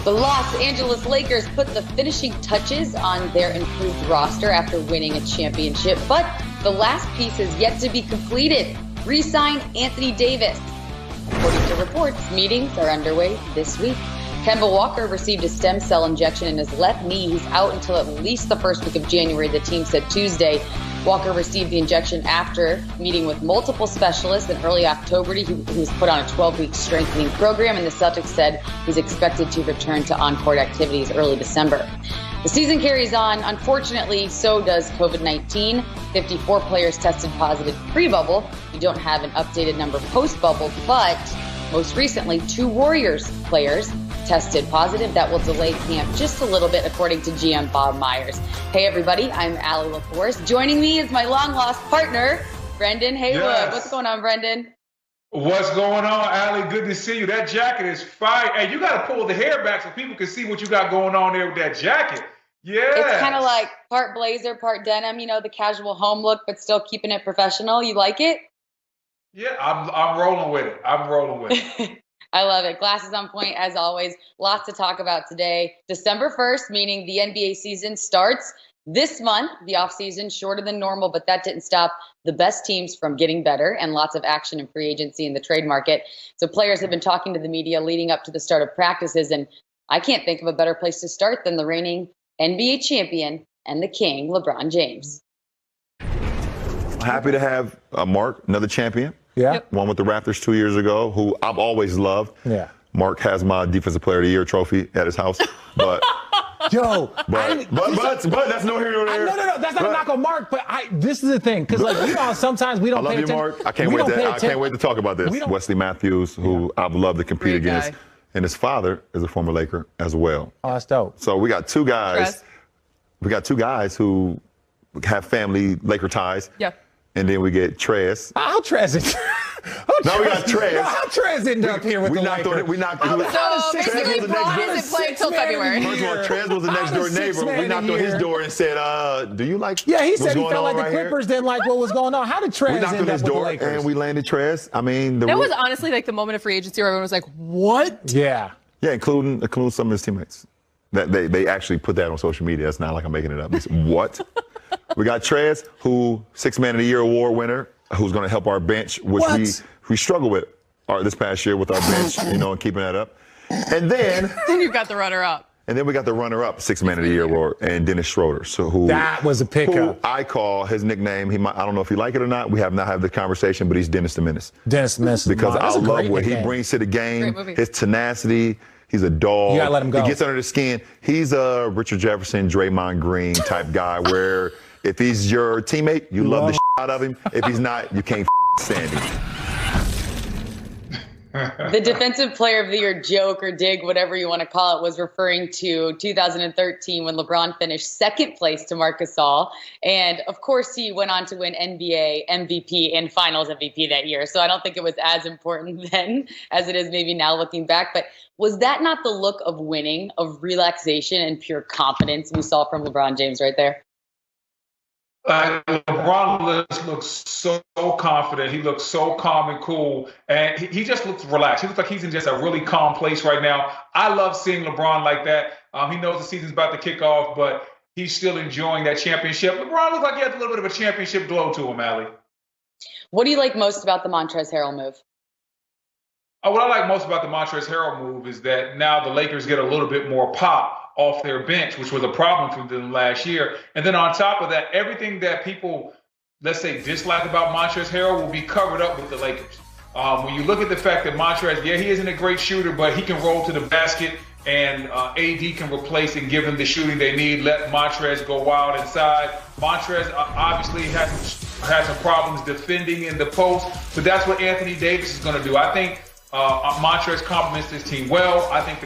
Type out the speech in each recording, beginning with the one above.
The Los Angeles Lakers put the finishing touches on their improved roster after winning a championship, but the last piece is yet to be completed. Re-sign Anthony Davis. According to reports, meetings are underway this week. Kemba Walker received a stem cell injection in his left knee. He's out until at least the first week of January, the team said Tuesday. Walker received the injection after meeting with multiple specialists in early October. He was put on a 12-week strengthening program, and the Celtics said he's expected to return to on-court activities early December. The season carries on. Unfortunately, so does COVID-19. 54 players tested positive pre-bubble. We don't have an updated number post-bubble, but most recently, 2 Warriors players tested positive. That will delay camp just a little bit, according to GM Bob Myers. Hey, everybody, I'm Allie LaForce. Joining me is my long-lost partner, Brendan Haywood. Yes. What's going on, Brendan? What's going on, Allie? Good to see you. That jacket is fire. Hey, you got to pull the hair back so people can see what you got going on there with that jacket. Yeah. It's kind of like part blazer, part denim, you know, the casual home look, but still keeping it professional. You like it? Yeah, I'm rolling with it. I'm rolling with it. I love it. Glasses on point, as always. Lots to talk about today. December 1st, meaning the NBA season starts this month. The offseason shorter than normal, but that didn't stop the best teams from getting better, and lots of action in free agency in the trade market. So players have been talking to the media leading up to the start of practices, and I can't think of a better place to start than the reigning NBA champion and the king, LeBron James. Happy to have Mark, another champion. Yeah. Yep. One with the Raptors 2 years ago, who I've always loved. Yeah. Mark has my Defensive Player of the Year trophy at his house. But that's no here nor there. No, that's not a knock on Mark. But this is the thing, because sometimes we don't pay attention. I love you, Mark. I can't wait to talk about this. Wesley Matthews, who I've loved to compete against, and his father is a former Laker as well. Oh, that's dope. So we got two guys. We got 2 guys who have family Laker ties. Yeah. And then we get Trez. How Trez is? Now we got Trez. How Trez ended up here with the Lakers? So basically, Braun isn't playing until February. First of all, Trez was the next door neighbor. We knocked on his door and said, "Do you like?" Yeah, he said he felt like the Clippers didn't like what was going on. How did Trez end up with the Lakers? We knocked on his door and we landed Trez. I mean, that was honestly like the moment of free agency where everyone was like, "What?" Yeah. Yeah, including some of his teammates. That they actually put that on social media. It's not like I'm making it up. They said, what? We got Trez, who 6th Man of the Year award winner, who's going to help our bench, which we struggle with this past year with our bench, and keeping that up. And then you've got the runner-up. And then we got the runner-up 6th Man of the Year award, and Dennis Schroeder. That was a pickup. Who I call his nickname. I don't know if you like it or not. We have not had the conversation, but he's Dennis the Menace. Dennis the Menace. Because I love what he brings to the game, his tenacity. He's a dog. You gotta let him go. He gets under the skin. He's a Richard Jefferson, Draymond Green type guy where if he's your teammate, you love the shit out of him. If he's not, you can't stand him. The Defensive Player of the Year joke or dig, whatever you want to call it, was referring to 2013 when LeBron finished 2nd place to Marc Gasol. And, of course, he went on to win NBA MVP and Finals MVP that year. So I don't think it was as important then as it is maybe now looking back. But was that not the look of winning, of relaxation and pure confidence we saw from LeBron James right there? LeBron looks so confident. He looks so calm and cool. And he just looks relaxed. He looks like he's in just a really calm place right now. I love seeing LeBron like that. He knows the season's about to kick off, but he's still enjoying that championship. LeBron looks like he has a little bit of a championship glow to him, Allie. What do you like most about the Montrezl Harrell move? What I like most about the Montrezl Harrell move is that now the Lakers get a little bit more pop off their bench, which was a problem for them last year. And then on top of that, everything that people, let's say, dislike about Montrezl Harrell will be covered up with the Lakers. When you look at the fact that Montrezl, he isn't a great shooter, but he can roll to the basket, and AD can replace and give them the shooting they need. Let Montrezl go wild inside. Montrezl obviously has some problems defending in the post, so that's what Anthony Davis is going to do. I think Montrezl complements this team well. I think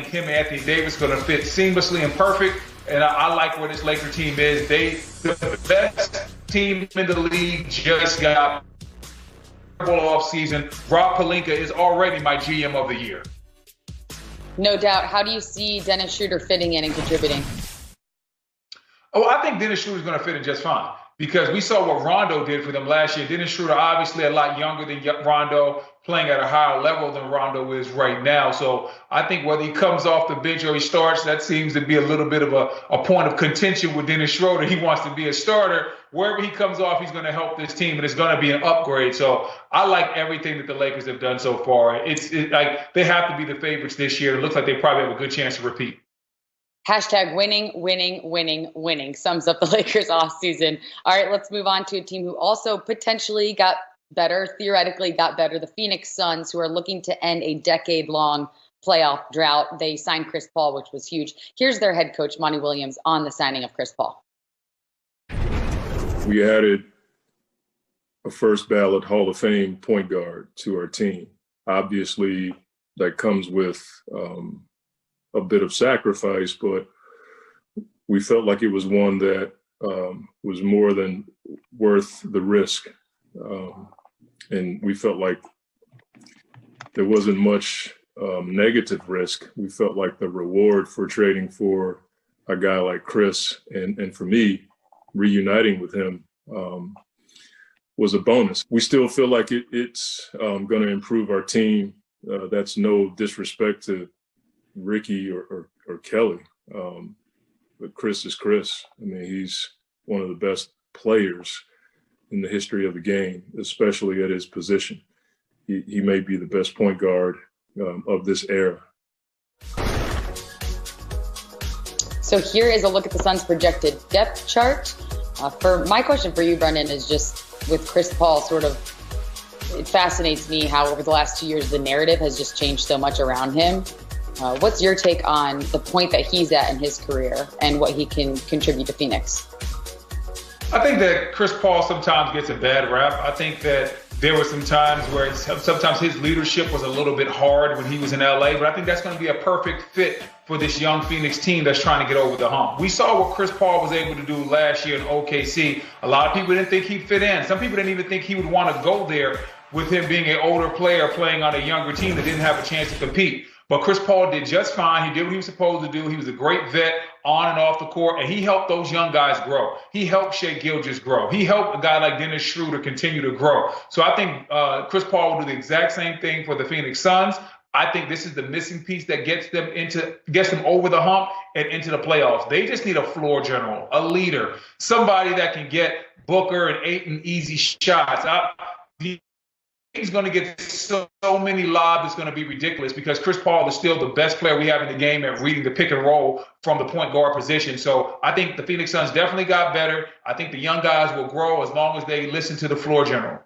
him and Anthony Davis are going to fit seamlessly and perfect. And I like where this Laker team is. The best team in the league just got off season. Rob Pelinka is already my GM of the year. No doubt. How do you see Dennis Schroeder fitting in and contributing? I think Dennis Schroeder is going to fit in just fine. because we saw what Rondo did for them last year. Dennis Schroeder, obviously a lot younger than Rondo, playing at a higher level than Rondo is right now. So I think whether he comes off the bench or he starts, that seems to be a little bit of a point of contention with Dennis Schroeder. He wants to be a starter. Wherever he comes off, he's going to help this team, and it's going to be an upgrade. So I like everything that the Lakers have done so far. It's like they have to be the favorites this year. It looks like they probably have a good chance to repeat. Hashtag winning, winning, winning, winning sums up the Lakers offseason. All right, let's move on to a team who also potentially got better, theoretically got better, the Phoenix Suns, who are looking to end a decade-long playoff drought. They signed Chris Paul, which was huge. Here's their head coach, Monty Williams, on the signing of Chris Paul. We added a first ballot Hall of Fame point guard to our team. Obviously, that comes with a bit of sacrifice, but we felt like it was one that was more than worth the risk. And we felt like there wasn't much negative risk. We felt like the reward for trading for a guy like Chris and for me, reuniting with him was a bonus. We still feel like it's going to improve our team. That's no disrespect to Ricky or Kelly, but Chris is Chris. I mean, he's one of the best players in the history of the game, especially at his position. He may be the best point guard of this era. So here is a look at the Suns' projected depth chart. For my question for you, Brendan, is just with Chris Paul, it fascinates me how over the last 2 years the narrative has just changed so much around him. What's your take on the point that he's at in his career and what he can contribute to Phoenix? I think that Chris Paul sometimes gets a bad rap. I think that there were some times where sometimes his leadership was a little bit hard when he was in LA, but I think that's going to be a perfect fit for this young Phoenix team that's trying to get over the hump. We saw what Chris Paul was able to do last year in OKC. A lot of people didn't think he'd fit in. Some people didn't even think he would want to go there with him being an older player playing on a younger team that didn't have a chance to compete. But Chris Paul did just fine. He did what he was supposed to do. He was a great vet on and off the court, and he helped those young guys grow. He helped Shai Gilgeous grow. He helped a guy like Dennis Schroeder continue to grow. So I think Chris Paul will do the exact same thing for the Phoenix Suns. I think this is the missing piece that gets them over the hump and into the playoffs. They just need a floor general, a leader, somebody that can get Booker and Ayton easy shots. He's going to get so many lobs, it's going to be ridiculous because Chris Paul is still the best player we have in the game at reading the pick and roll from the point guard position. So I think the Phoenix Suns definitely got better. I think the young guys will grow as long as they listen to the floor general.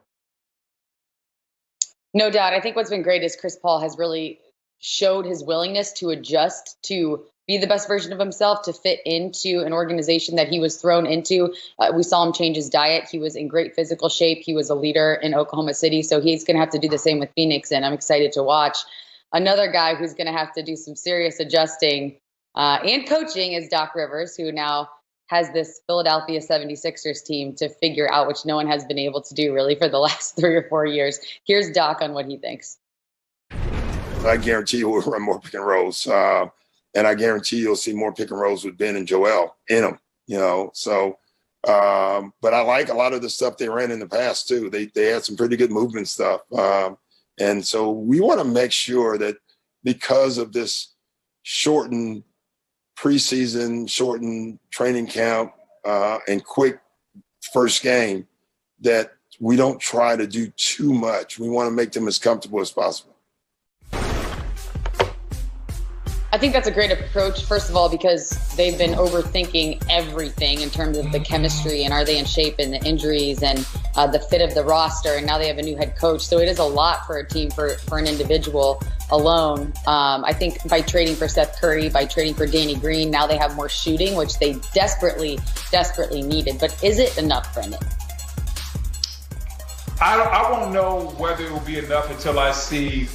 No doubt. I think what's been great is Chris Paul has really showed his willingness to adjust, to be the best version of himself, to fit into an organization that he was thrown into. We saw him change his diet. He was in great physical shape. He was a leader in Oklahoma City. So he's going to have to do the same with Phoenix, and I'm excited to watch. Another guy who's going to have to do some serious adjusting and coaching is Doc Rivers, who now has this Philadelphia 76ers team to figure out, which no one has been able to do really for the last 3 or 4 years. Here's Doc on what he thinks. I guarantee you we'll run more pick and rolls. And I guarantee you'll see more pick and rolls with Ben and Joel in them, So, but I like a lot of the stuff they ran in the past too. They had some pretty good movement stuff. And so we want to make sure that because of this shortened preseason, shortened training camp, and quick first game, that we don't try to do too much. We want to make them as comfortable as possible. I think that's a great approach, first of all, because they've been overthinking everything in terms of the chemistry and are they in shape and the injuries and the fit of the roster. And now they have a new head coach. So it is a lot for a team, for an individual alone. I think by trading for Seth Curry, by trading for Danny Green, now they have more shooting, which they desperately, desperately needed. But is it enough, Brendan? I won't know whether it will be enough until I see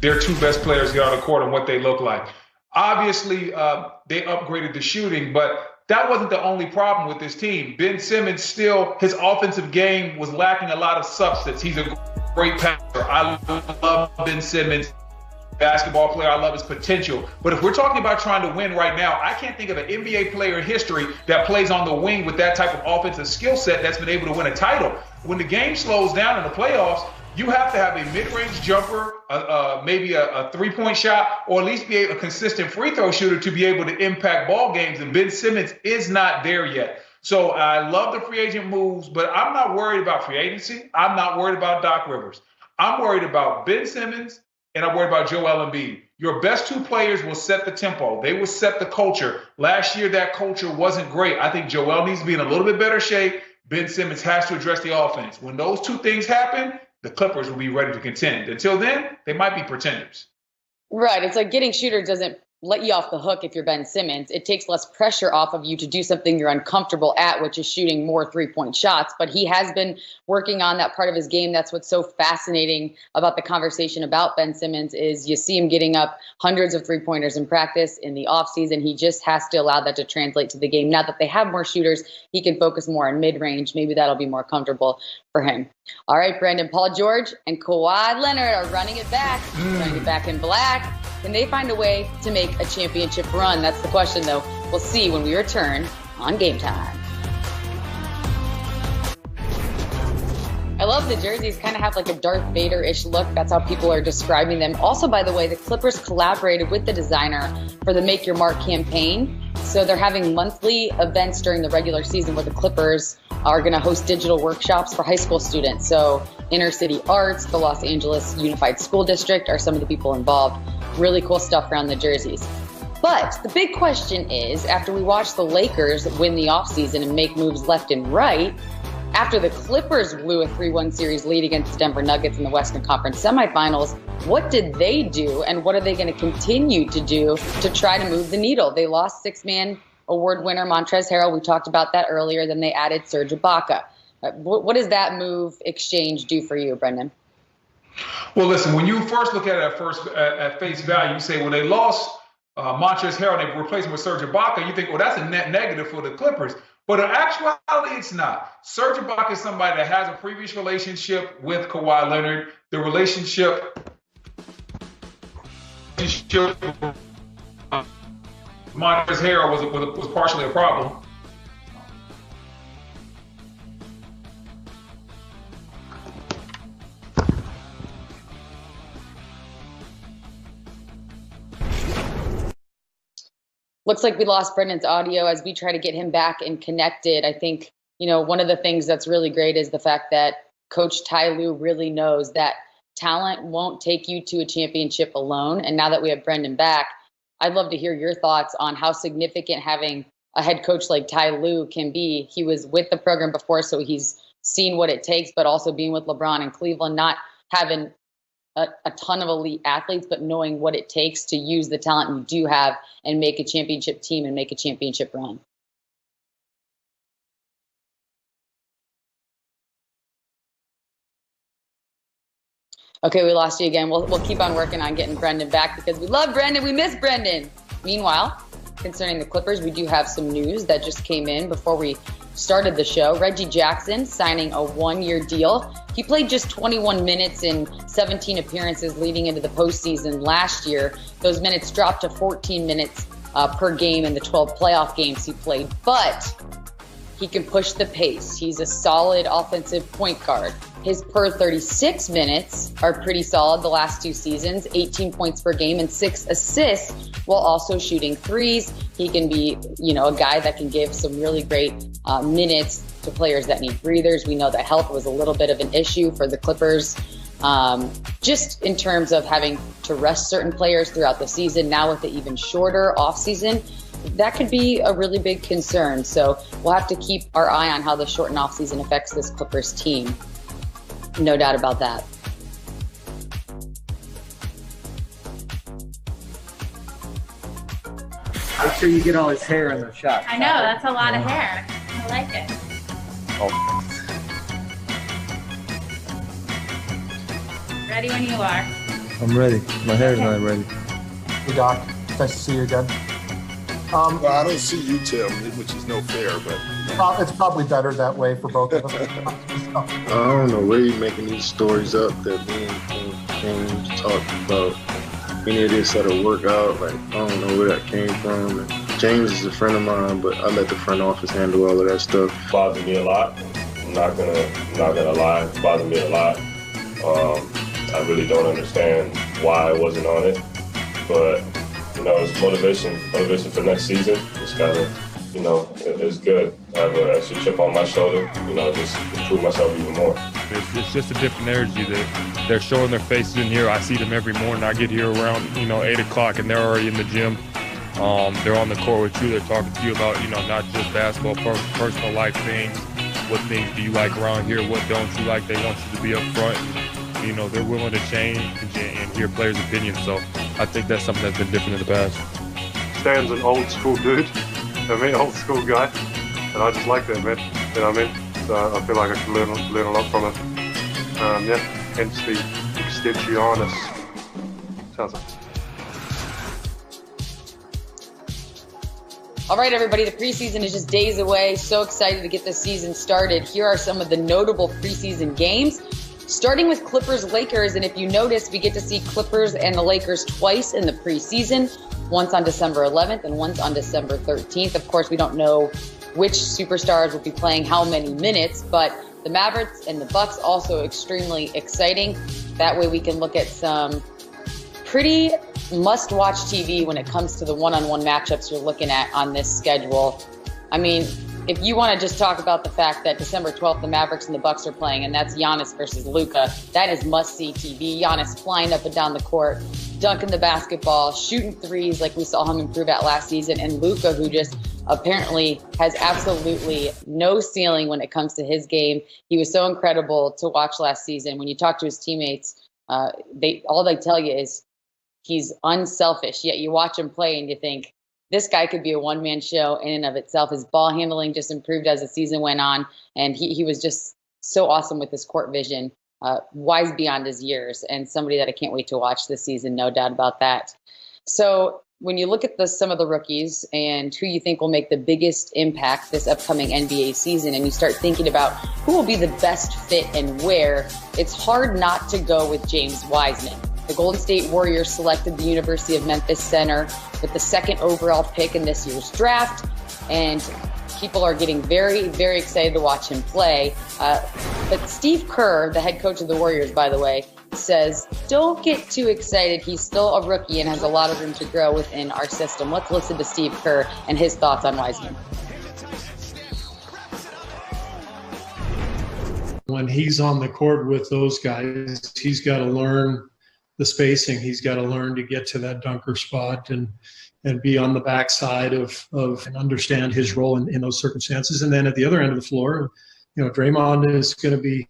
their two best players get on the court and what they look like. Obviously, they upgraded the shooting, but that wasn't the only problem with this team. Ben Simmons still, his offensive game was lacking a lot of substance. He's a great passer. I love Ben Simmons. basketball player. I love his potential. But if we're talking about trying to win right now, I can't think of an NBA player in history that plays on the wing with that type of offensive skill set that's been able to win a title. When the game slows down in the playoffs, you have to have a mid-range jumper, maybe a three-point shot, or at least be a consistent free throw shooter to be able to impact ball games. And Ben Simmons is not there yet. So I love the free agent moves, but I'm not worried about free agency. I'm not worried about Doc Rivers. I'm worried about Ben Simmons, and I'm worried about Joel Embiid. Your best two players will set the tempo. They will set the culture. Last year, that culture wasn't great. I think Joel needs to be in a little bit better shape. Ben Simmons has to address the offense. When those two things happen, the Clippers will be ready to contend. Until then, they might be pretenders. Right. It's like getting shooters doesn't let you off the hook if you're Ben Simmons. It takes less pressure off of you to do something you're uncomfortable at, which is shooting more three-point shots. But he has been working on that part of his game. That's what's so fascinating about the conversation about Ben Simmons is you see him getting up hundreds of three-pointers in practice in the offseason. He just has to allow that to translate to the game. Now that they have more shooters, he can focus more on mid-range. Maybe that'll be more comfortable for him. All right, Brandon, Paul George and Kawhi Leonard are running it back in black. Can they find a way to make a championship run? That's the question, though. We'll see when we return on Game Time. I love the jerseys, kind of have like a Darth Vader-ish look. That's how people are describing them. Also, by the way, the Clippers collaborated with the designer for the Make Your Mark campaign. So they're having monthly events during the regular season where the Clippers are going to host digital workshops for high school students. So Inner City Arts, the Los Angeles Unified School District are some of the people involved. Really cool stuff around the jerseys. But the big question is, after we watch the Lakers win the offseason and make moves left and right, after the Clippers blew a 3-1 series lead against the Denver Nuggets in the Western Conference semifinals, what did they do and what are they going to continue to do to try to move the needle? They lost six-man award winner Montrezl Harrell. We talked about that earlier. Then they added Serge Ibaka. What does that move exchange do for you, Brendan? Well, listen, when you first look at it at face value, you say, well, they lost Montrezl Harrell and they replaced him with Serge Ibaka. You think, well, that's a net negative for the Clippers. But in actuality, it's not. Serge Ibaka is somebody that has a previous relationship with Kawhi Leonard. The relationship Montrezl Harrell was partially a problem. Looks like we lost Brendan's audio as we try to get him back and connected. I think, one of the things that's really great is the fact that Coach Ty Lue really knows that talent won't take you to a championship alone. And now that we have Brendan back, I'd love to hear your thoughts on how significant having a head coach like Ty Lue can be. He was with the program before, so he's seen what it takes, but also being with LeBron in Cleveland, not having a ton of elite athletes, but knowing what it takes to use the talent you do have and make a championship team and make a championship run. Okay, we lost you again. We'll keep on working on getting Brendan back because we love Brendan. We miss Brendan. Meanwhile, concerning the Clippers, we do have some news that just came in before we started the show. Reggie Jackson signing a one-year deal. He played just 21 minutes in 17 appearances leading into the postseason last year. Those minutes dropped to 14 minutes per game in the 12 playoff games he played. But he can push the pace. He's a solid offensive point guard. His per 36 minutes are pretty solid the last two seasons, 18 points per game and 6 assists while also shooting threes. He can be, a guy that can give some really great minutes to players that need breathers. We know that health was a little bit of an issue for the Clippers, just in terms of having to rest certain players throughout the season. Now with the even shorter offseason, that could be a really big concern. So we'll have to keep our eye on how the shortened offseason affects this Clippers team. No doubt about that. Make sure you get all his hair in the shot. I know, that's a lot of hair. I like it. Oh. Ready when you are. I'm ready. My hair's not ready. Hey, Doc. Nice to see you again. Well, I don't see you, Tim, which is no fair, but it's probably better that way for both of us. I don't know where you're making these stories up that me and James talked about any of this sort of work out. Like, I don't know where that came from. And James is a friend of mine, but I let the front office handle all of that stuff. It bothered me a lot. I'm not gonna lie. It bothered me a lot. I really don't understand why I wasn't on it, but it's motivation for next season. It's gotta, it's good. I have an extra chip on my shoulder. Just improve myself even more. It's just a different energy. They're showing their faces in here. I see them every morning. I get here around 8 o'clock, and they're already in the gym. They're on the court with you. They're talking to you about not just basketball, personal life things. What things do you like around here? What don't you like? They want you to be up front. They're willing to change and hear players' opinions. So I think that's something that's been different in the past. Stan's an old school dude. Old school guy. And I just like that, man. You know what I mean? So I feel like I can learn a lot from him. Hence the extensionis. Sounds like. All right, everybody, the preseason is just days away. So excited to get this season started. Here are some of the notable preseason games, starting with Clippers-Lakers. And if you notice, we get to see Clippers and the Lakers twice in the preseason, once on December 11th and once on December 13th. Of course, we don't know which superstars will be playing how many minutes, but the Mavericks and the Bucks also extremely exciting. That way we can look at some pretty must-watch TV when it comes to the one-on-one matchups you're looking at on this schedule. I mean, if you want to just talk about the fact that December 12th, the Mavericks and the Bucks are playing, and that's Giannis versus Luka, that is must-see TV. Giannis flying up and down the court, dunking the basketball, shooting threes like we saw him improve at last season, and Luka, who just apparently has absolutely no ceiling when it comes to his game. He was so incredible to watch last season. When you talk to his teammates, all they tell you is he's unselfish, yet you watch him play and you think, this guy could be a one-man show in and of itself. His ball handling just improved as the season went on, and he was just so awesome with his court vision, wise beyond his years, and somebody that I can't wait to watch this season, no doubt about that. So when you look at some of the rookies and who you think will make the biggest impact this upcoming NBA season, and you start thinking about who will be the best fit and where, it's hard not to go with James Wiseman. The Golden State Warriors selected the University of Memphis center with the 2nd overall pick in this year's draft, and people are getting very, very excited to watch him play. But Steve Kerr, the head coach of the Warriors, by the way, says, don't get too excited. He's still a rookie and has a lot of room to grow within our system. Let's listen to Steve Kerr and his thoughts on Wiseman. When he's on the court with those guys, he's got to learn the spacing. He's got to learn to get to that dunker spot and be on the backside of and understand his role in those circumstances. And then at the other end of the floor, Draymond is going to be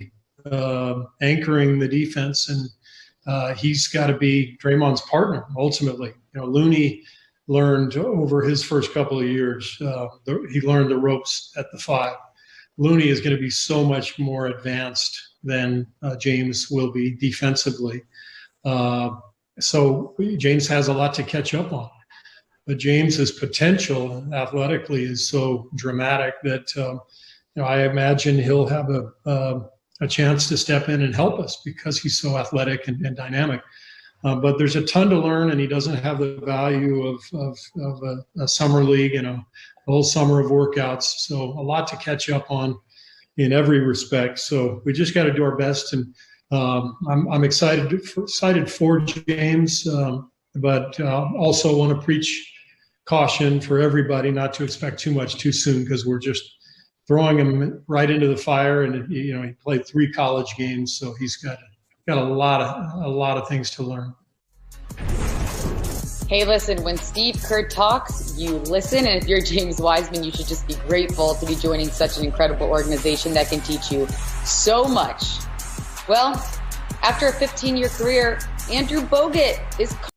anchoring the defense, and he's got to be Draymond's partner ultimately. Looney learned over his first couple of years, he learned the ropes at the 5. Looney is going to be so much more advanced than James will be defensively. So James has a lot to catch up on. But James's potential athletically is so dramatic that I imagine he'll have a chance to step in and help us because he's so athletic and dynamic. But there's a ton to learn, and he doesn't have the value of a summer league and a whole summer of workouts. So a lot to catch up on in every respect. So we just got to do our best, and I'm excited for James, but also want to preach caution for everybody not to expect too much too soon, because we're just throwing him right into the fire. And he played 3 college games, so he's got a lot of things to learn. Hey, listen, when Steve Kerr talks, you listen. And if you're James Wiseman, you should just be grateful to be joining such an incredible organization that can teach you so much. Well, after a 15-year career, Andrew Bogut is